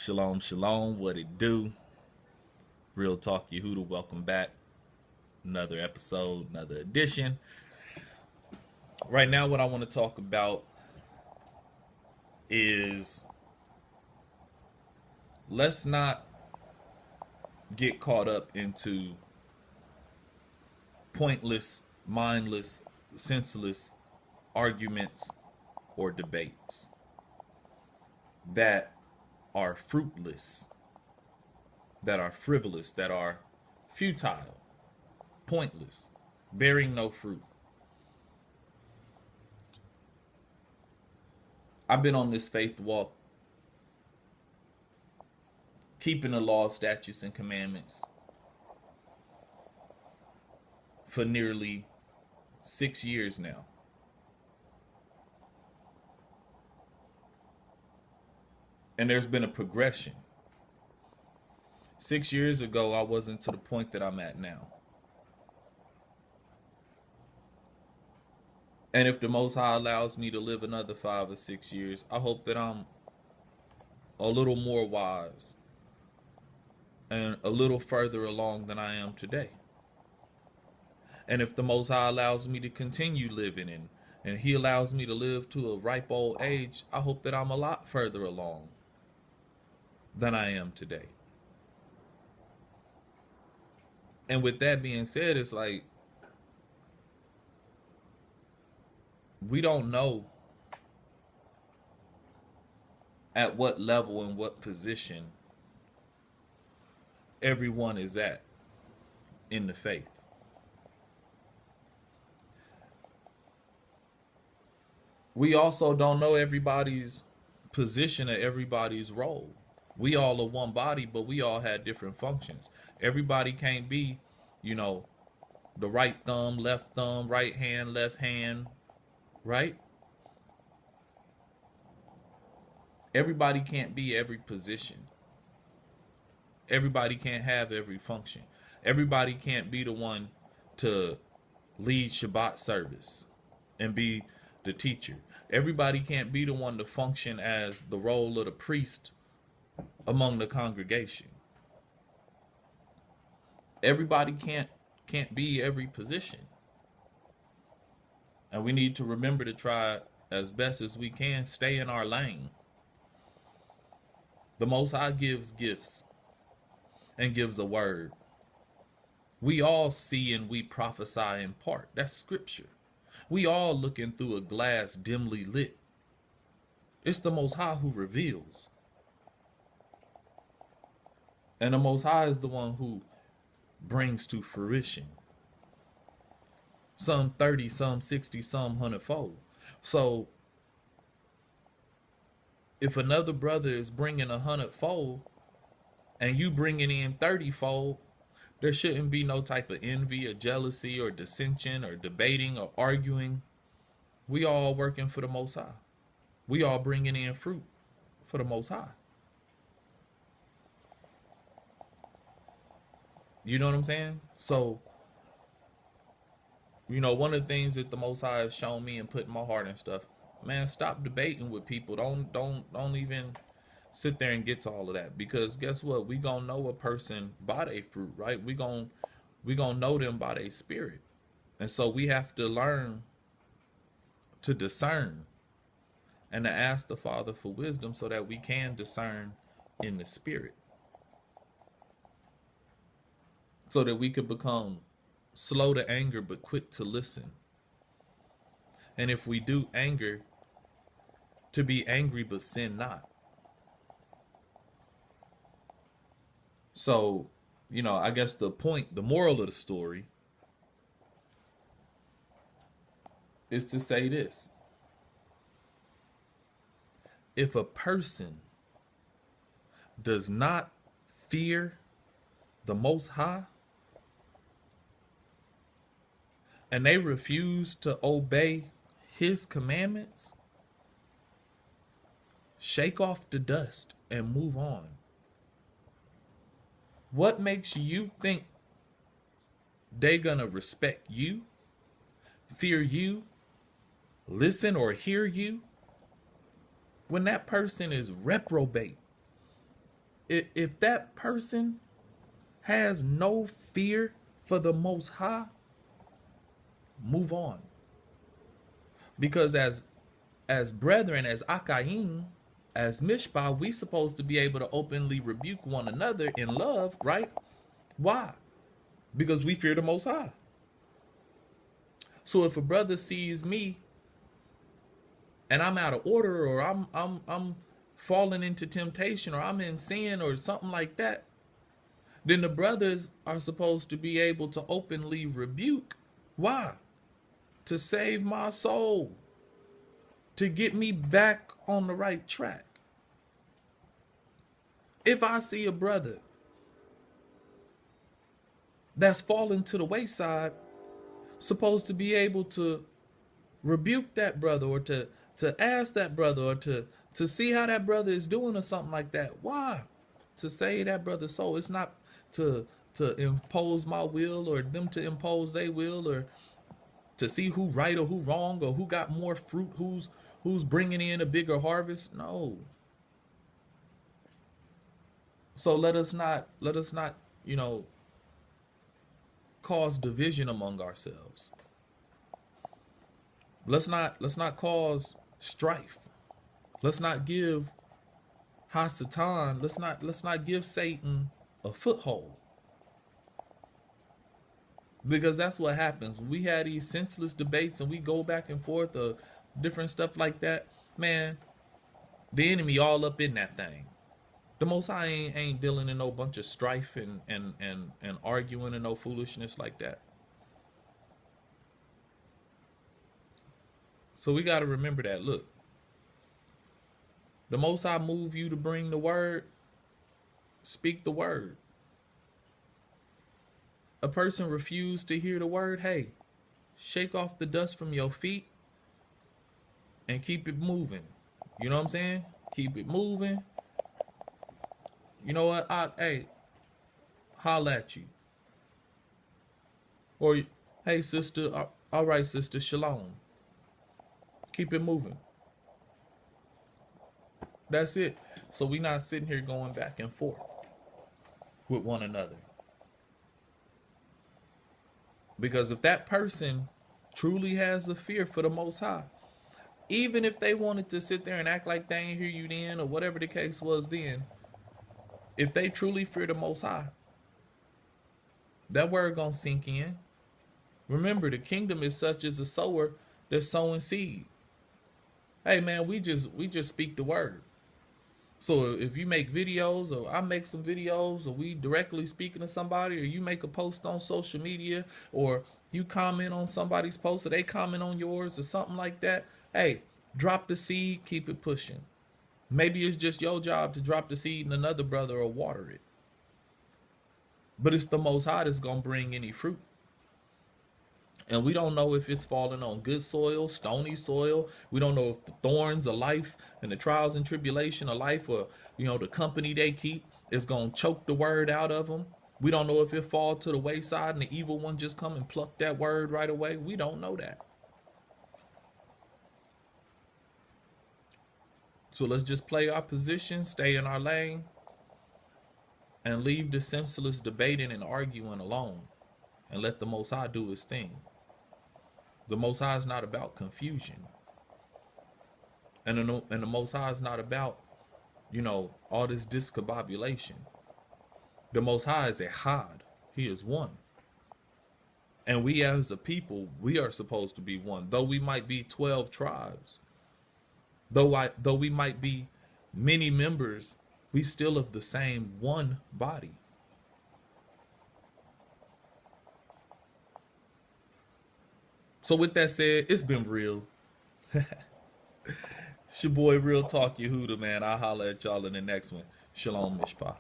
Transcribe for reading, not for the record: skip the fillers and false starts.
Shalom, shalom. What it do? Real Talk Yehuda. Welcome back. Another episode, another edition. Right now, what I want to talk about is let's not get caught up into pointless, mindless, senseless arguments or debates that are fruitless, that are frivolous, that are futile, pointless, bearing no fruit. I've been on this faith walk, keeping the law, statutes, and commandments for nearly 6 years now. And there's been a progression. 6 years ago, I wasn't to the point that I'm at now. And if the Most High allows me to live another 5 or 6 years, I hope that I'm a little more wise and a little further along than I am today. And if the Most High allows me to continue living and He allows me to live to a ripe old age, I hope that I'm a lot further along than I am today. And with that being said, it's like we don't know at what level and what position everyone is at in the faith. We also don't know everybody's position or everybody's role. We all are one body, but we all had different functions. Everybody can't be, the right thumb, right hand, left hand, right? Everybody can't be every position. Everybody can't have every function. Everybody can't be the one to lead Shabbat service and be the teacher. Everybody can't be the one to function as the role of the priest among the congregation. Everybody can't be every position. And we need to remember to try as best as we can stay in our lane. The Most High gives gifts and gives a word. We all see and we prophesy in part. That's scripture. We all looking through a glass dimly lit. It's the Most High who reveals. And the Most High is the one who brings to fruition. Some 30, some 60, some 100-fold. So if another brother is bringing 100-fold and you bringing in 30-fold, there shouldn't be no type of envy or jealousy or dissension or debating or arguing. We all working for the Most High. We all bringing in fruit for the Most High. You know what I'm saying? So, one of the things that the Most High has shown me and put in my heart and stuff, man, stop debating with people. Don't even sit there and get to all of that, because guess what? We gonna know a person by their fruit, right? We gonna know them by their spirit, and so we have to learn to discern and to ask the Father for wisdom so that we can discern in the spirit, so that we could become slow to anger but quick to listen. And if we do anger, to be angry but sin not. So, I guess the moral of the story is to say this. If a person does not fear the Most High and they refuse to obey His commandments, shake off the dust and move on. What makes you think they gonna respect you, fear you, listen or hear you when that person is reprobate, if that person has no fear for the Most High, move on. Because as brethren, as Akaim, as Mishpah, we supposed to be able to openly rebuke one another in love, right? Why? Because we fear the Most High. So if a brother sees me and I'm out of order, or I'm falling into temptation, or I'm in sin or something like that, then the brothers are supposed to be able to openly rebuke. Why? To save my soul, to get me back on the right track. If I see a brother that's fallen to the wayside, supposed to be able to rebuke that brother, or to ask that brother, or to see how that brother is doing or something like that. Why? To save that brother's soul. It's not to impose my will, or them to impose their will, or to see who right or who wrong, or who got more fruit, who's bringing in a bigger harvest. No. So let us not cause division among ourselves. Let's not cause strife. Let's not give Hasatan, let's not give Satan a foothold. Because that's what happens. We had these senseless debates and we go back and forth of different stuff like that. Man, the enemy all up in that thing. The Most High ain't dealing in no bunch of strife and arguing and no foolishness like that. So we got to remember that. Look, the Most High move you to bring the word, speak the word. A person refused to hear the word, hey, shake off the dust from your feet and keep it moving. You know what I'm saying? Keep it moving. You know what? Hey, holla at you. Or, hey, sister, all right, sister, shalom. Keep it moving. That's it. So we not sitting here going back and forth with one another. Because if that person truly has a fear for the Most High, even if they wanted to sit there and act like they ain't hear you then, or whatever the case was then, if they truly fear the Most High, that word gonna sink in. Remember, the kingdom is such as a sower that's sowing seed. Hey man, we just speak the word. So if you make videos, or I make some videos, or we directly speaking to somebody, or you make a post on social media, or you comment on somebody's post, or they comment on yours, or something like that, hey, drop the seed, keep it pushing. Maybe it's just your job to drop the seed in another brother or water it. But it's the Most High that's going to bring any fruit. And we don't know if it's falling on good soil, stony soil. We don't know if the thorns of life and the trials and tribulation of life, or, the company they keep is going to choke the word out of them. We don't know if it fall to the wayside and the evil one just come and pluck that word right away. We don't know that. So let's just play our position, stay in our lane, and leave the senseless debating and arguing alone, and let the Most High do his thing. The Most High is not about confusion. And the Most High is not about, all this discombobulation. The Most High is Echad. He is one. And we as a people, we are supposed to be one. Though we might be 12 tribes, though we might be many members, we still of the same one body. So with that said, it's been real. It's your boy Real Talk Yehuda, man. I'll holler at y'all in the next one. Shalom, Mishpah.